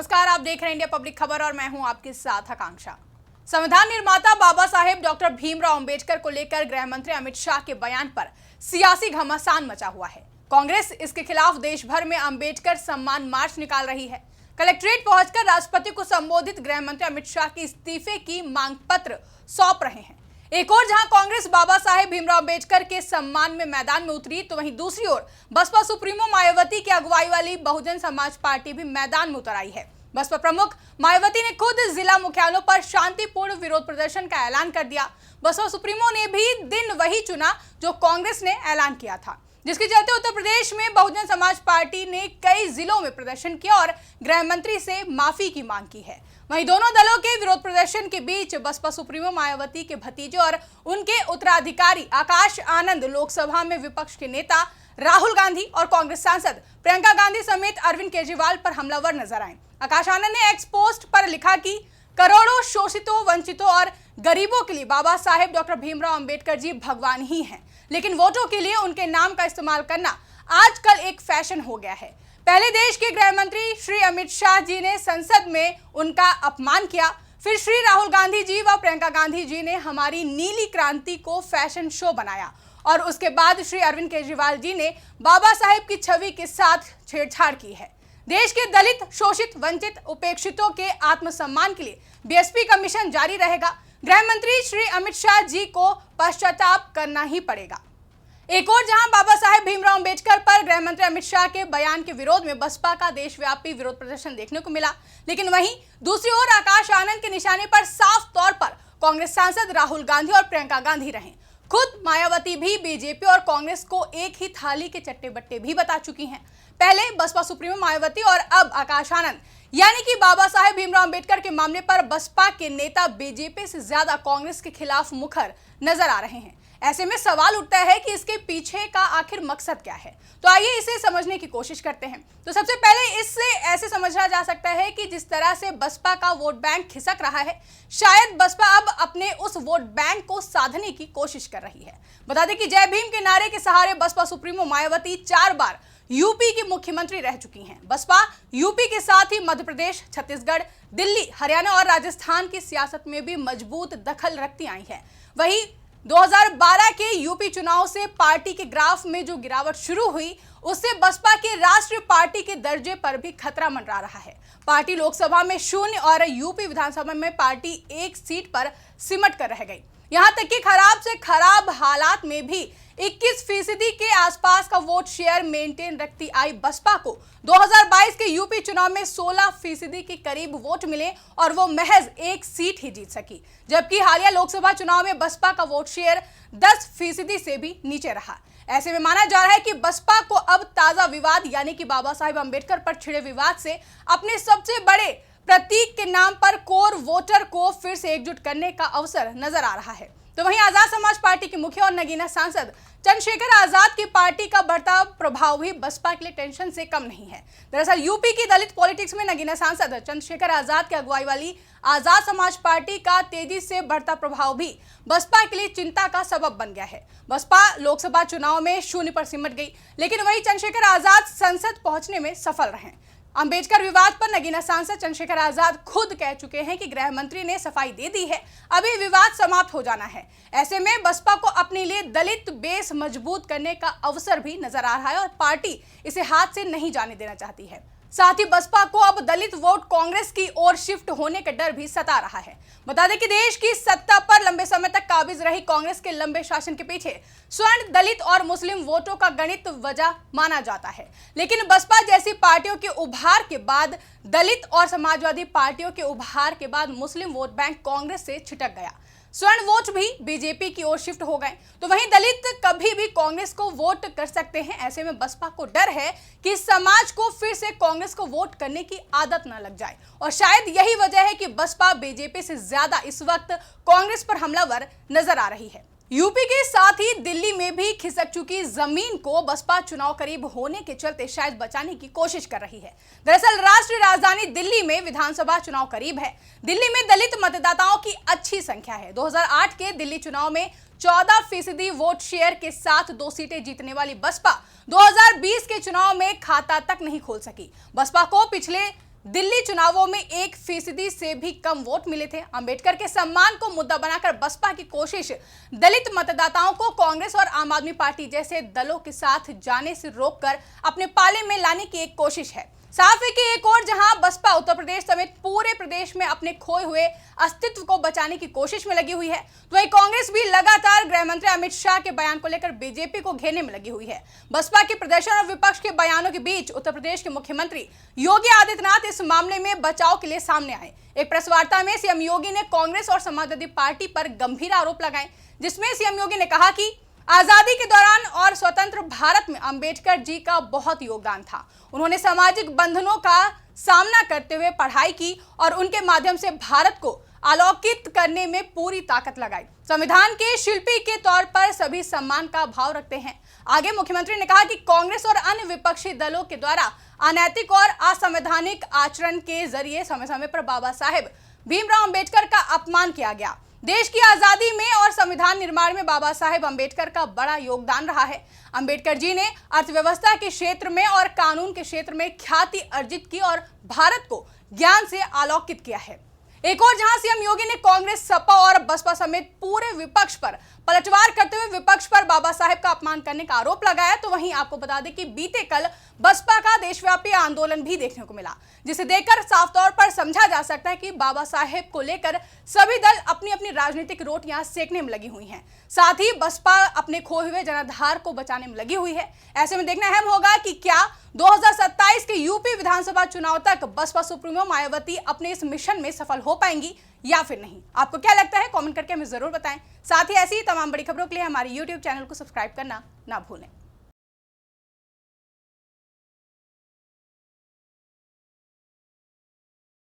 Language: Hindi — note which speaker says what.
Speaker 1: नमस्कार, आप देख रहे हैं इंडिया पब्लिक खबर और मैं हूं आपके साथ आकांक्षा। संविधान निर्माता बाबा साहेब डॉक्टर भीमराव अंबेडकर को लेकर गृह मंत्री अमित शाह के बयान पर सियासी घमासान मचा हुआ है। कांग्रेस इसके खिलाफ देश भर में अंबेडकर सम्मान मार्च निकाल रही है। कलेक्ट्रेट पहुंचकर राष्ट्रपति को संबोधित गृह मंत्री अमित शाह के इस्तीफे की मांग पत्र सौंप रहे हैं। एक ओर जहां कांग्रेस बाबा साहेब भीमराव अंबेडकर के सम्मान में मैदान में उतरी, तो वहीं दूसरी ओर बसपा सुप्रीमो मायावती की अगुवाई वाली बहुजन समाज पार्टी भी मैदान में उतर आई है। बसपा प्रमुख मायावती ने खुद जिला मुख्यालयों पर शांतिपूर्ण विरोध प्रदर्शन का ऐलान कर दिया। बसपा सुप्रीमो ने भी दिन वही चुना जो कांग्रेस ने ऐलान किया था, जिसके चलते उत्तर प्रदेश में बहुजन समाज पार्टी ने कई जिलों में प्रदर्शन किया और गृह मंत्री से माफी की मांग की है। वहीं दोनों दलों के विरोध प्रदर्शन के बीच बसपा सुप्रीमो मायावती के भतीजे और उनके उत्तराधिकारी आकाश आनंद लोकसभा में विपक्ष के नेता राहुल गांधी और कांग्रेस सांसद प्रियंका गांधी समेत अरविंद केजरीवाल पर हमलावर नजर आए। आकाश आनंद ने एक्स पोस्ट पर लिखा कि करोड़ों शोषितों, वंचितों और गरीबों के लिए बाबा साहेब डॉक्टर भीमराव अंबेडकर जी भगवान ही हैं, लेकिन वोटों के लिए उनके नाम का इस्तेमाल करना आजकल एक फैशन हो गया है। पहले देश के गृह मंत्री श्री अमित शाह जी ने संसद में उनका अपमान किया, फिर श्री राहुल गांधी जी व प्रियंका गांधी जी ने हमारी नीली क्रांति को फैशन शो बनाया और उसके बाद श्री अरविंद केजरीवाल जी ने बाबा साहेब की छवि के साथ छेड़छाड़ की है। देश के दलित, शोषित, वंचित, उपेक्षितों के आत्मसम्मान के लिए बीएसपी का मिशन जारी रहेगा। गृह मंत्री श्री अमित शाह जी को पश्चाताप करना ही पड़ेगा। एक और जहां बाबा साहेब भीमराव अंबेडकर पर गृह मंत्री अमित शाह के बयान के विरोध में बसपा का देशव्यापी विरोध प्रदर्शन देखने को मिला, लेकिन वहीं दूसरी ओर आकाश आनंद के निशाने पर साफ तौर पर कांग्रेस सांसद राहुल गांधी और प्रियंका गांधी रहे। खुद मायावती भी बीजेपी और कांग्रेस को एक ही थाली के चट्टे बट्टे भी बता चुकी हैं। पहले बसपा सुप्रीमो मायावती और अब आकाश आनंद, यानी कि बाबा साहेब भीमराव अंबेडकर के मामले पर बसपा के नेता बीजेपी से ज्यादा कांग्रेस के खिलाफ मुखर नजर आ रहे हैं। ऐसे में सवाल उठता है कि इसके पीछे का आखिर मकसद क्या है। तो आइए इसे समझने की कोशिश करते हैं। तो सबसे पहले इससे ऐसे समझा जा सकता है कि जिस तरह से बसपा का वोट बैंक खिसक रहा है, शायद बसपा अब अपने उस वोट बैंक को साधने की कोशिश कर रही है। बता दें कि जय भीम के नारे के सहारे बसपा सुप्रीमो मायावती 4 बार यूपी की मुख्यमंत्री रह चुकी हैं। बसपा यूपी के साथ ही मध्य प्रदेश, छत्तीसगढ़, दिल्ली, हरियाणा और राजस्थान की सियासत में भी मजबूत दखल रखती आई है। वहीं 2012 के यूपी चुनाव से पार्टी के ग्राफ में जो गिरावट शुरू हुई, उससे बसपा के राष्ट्रीय पार्टी के दर्जे पर भी खतरा मंडरा रहा है। पार्टी लोकसभा में 0 और यूपी विधानसभा में पार्टी 1 सीट पर सिमट कर रह गई। यहां तक कि खराब से खराब हालात में भी 21% के आसपास का वोट शेयर मेंटेन रखती आई बसपा को 2022 के यूपी चुनाव में 16% के करीब वोट मिले और वो महज 1 सीट ही जीत सकी, जबकि हालिया लोकसभा चुनाव में बसपा का वोट शेयर 10% से भी नीचे रहा। ऐसे में माना जा रहा है कि बसपा को अब ताजा विवाद यानी कि बाबा साहेब अंबेडकर पर छिड़े विवाद से अपने सबसे बड़े प्रतीक के नाम पर कोर वोटर को फिर से एकजुट करने का अवसर नजर आ रहा है। तो वहीं आजाद समाज पार्टी के मुखिया और नगीना सांसद चंद्रशेखर आजाद की पार्टी का बढ़ता प्रभाव भी बसपा के लिए टेंशन से कम नहीं है। दरअसल यूपी की दलित पॉलिटिक्स में नगीना सांसद चंद्रशेखर आजाद की अगुवाई वाली आजाद समाज पार्टी का तेजी से बढ़ता प्रभाव भी बसपा के लिए चिंता का सबब बन गया है। बसपा लोकसभा चुनाव में 0 पर सिमट गई, लेकिन वहीं चंद्रशेखर आजाद संसद पहुंचने में सफल रहे। अंबेडकर विवाद पर नगीना सांसद चंद्रशेखर आजाद खुद कह चुके हैं कि गृह मंत्री ने सफाई दे दी है, अभी विवाद समाप्त हो जाना है। ऐसे में बसपा को अपने लिए दलित बेस मजबूत करने का अवसर भी नजर आ रहा है और पार्टी इसे हाथ से नहीं जाने देना चाहती है। साथ ही बसपा को अब दलित वोट कांग्रेस की ओर शिफ्ट होने का डर भी सता रहा है। बता दें कि देश की सत्ता पर लंबे समय तक काबिज रही कांग्रेस के लंबे शासन के पीछे स्वर्ण, दलित और मुस्लिम वोटों का गणित वजह माना जाता है, लेकिन बसपा जैसी पार्टियों के उभार के बाद, दलित और समाजवादी पार्टियों के उभार के बाद मुस्लिम वोट बैंक कांग्रेस से छिटक गया। स्वर्ण वोट भी बीजेपी की ओर शिफ्ट हो गए, तो वहीं दलित कभी भी कांग्रेस को वोट कर सकते हैं। ऐसे में बसपा को डर है कि समाज को फिर से कांग्रेस को वोट करने की आदत न लग जाए और शायद यही वजह है कि बसपा बीजेपी से ज्यादा इस वक्त कांग्रेस पर हमलावर नजर आ रही है। यूपी के साथ ही दिल्ली में भी खिसक चुकी जमीन को बसपा चुनाव करीब होने के चलते शायद बचाने की कोशिश कर रही है। दरअसल राष्ट्रीय राजधानी दिल्ली में विधानसभा चुनाव करीब है। दिल्ली में दलित मतदाताओं की अच्छी संख्या है। 2008 के दिल्ली चुनाव में 14% वोट शेयर के साथ 2 सीटें जीतने वाली बसपा 2020 के चुनाव में खाता तक नहीं खोल सकी। बसपा को पिछले दिल्ली चुनावों में 1% से भी कम वोट मिले थे। अंबेडकर के सम्मान को मुद्दा बनाकर बसपा की कोशिश दलित मतदाताओं को कांग्रेस और आम आदमी पार्टी जैसे दलों के साथ जाने से रोककर अपने पाले में लाने की एक कोशिश है। साफ है कि एक और जहां बसपा उत्तर प्रदेश समेत पूरे प्रदेश में अपने खोए हुए अस्तित्व को बचाने की कोशिश में लगी हुई है, तो वही कांग्रेस भी लगातार गृह मंत्री अमित शाह के बयान को लेकर बीजेपी को घेरने में लगी हुई है। बसपा के प्रदर्शन और विपक्ष के बयानों के बीच उत्तर प्रदेश के मुख्यमंत्री योगी आदित्यनाथ इस मामले में बचाव के लिए सामने आए। एक प्रेस वार्ता में सीएम योगी ने कांग्रेस और समाजवादी पार्टी पर गंभीर आरोप लगाए, जिसमें सीएम योगी ने कहा कि आजादी के दौरान और स्वतंत्र भारत में अंबेडकर जी का बहुत योगदान था। उन्होंने सामाजिक बंधनों का सामना करते हुए पढ़ाई की और उनके माध्यम से भारत को अलौकिक करने में पूरी ताकत लगाई। संविधान के शिल्पी के तौर पर सभी सम्मान का भाव रखते हैं। आगे मुख्यमंत्री ने कहा कि कांग्रेस और अन्य विपक्षी दलों के द्वारा अनैतिक और असंवैधानिक आचरण के जरिए समय समय पर बाबा साहेब भीमराव अंबेडकर का अपमान किया गया। देश की आजादी में और संविधान निर्माण में बाबा साहेब अंबेडकर का बड़ा योगदान रहा है। अंबेडकर जी ने अर्थव्यवस्था के क्षेत्र में और कानून के क्षेत्र में ख्याति अर्जित की और भारत को ज्ञान से अलौकित किया है। एक और जहां सीएम योगी ने कांग्रेस, सपा और बसपा समेत पूरे विपक्ष पर पलटवार करते हुए विपक्ष पर बाबा साहेब का अपमान करने का आरोप लगाया, तो वहीं आपको बता दें कि बीते कल बसपा का देशव्यापी आंदोलन भी देखने को मिला, जिसे देखकर साफ तौर पर समझा जा सकता है कि बाबा साहेब को लेकर सभी दल अपनी अपनी राजनीतिक रोटियां सेकने में लगी हुई हैं। साथ ही बसपा अपने खोए हुए जनाधार को बचाने में लगी हुई है। ऐसे में देखना अहम होगा कि क्या 2027 के यूपी विधानसभा चुनाव तक बसपा सुप्रीमो मायावती अपने इस मिशन में सफल हो पाएंगी या फिर नहीं। आपको क्या लगता है, कमेंट करके हमें जरूर बताएं। साथ ही ऐसी तमाम बड़ी खबरों के लिए हमारे YouTube चैनल को सब्सक्राइब करना ना भूलें।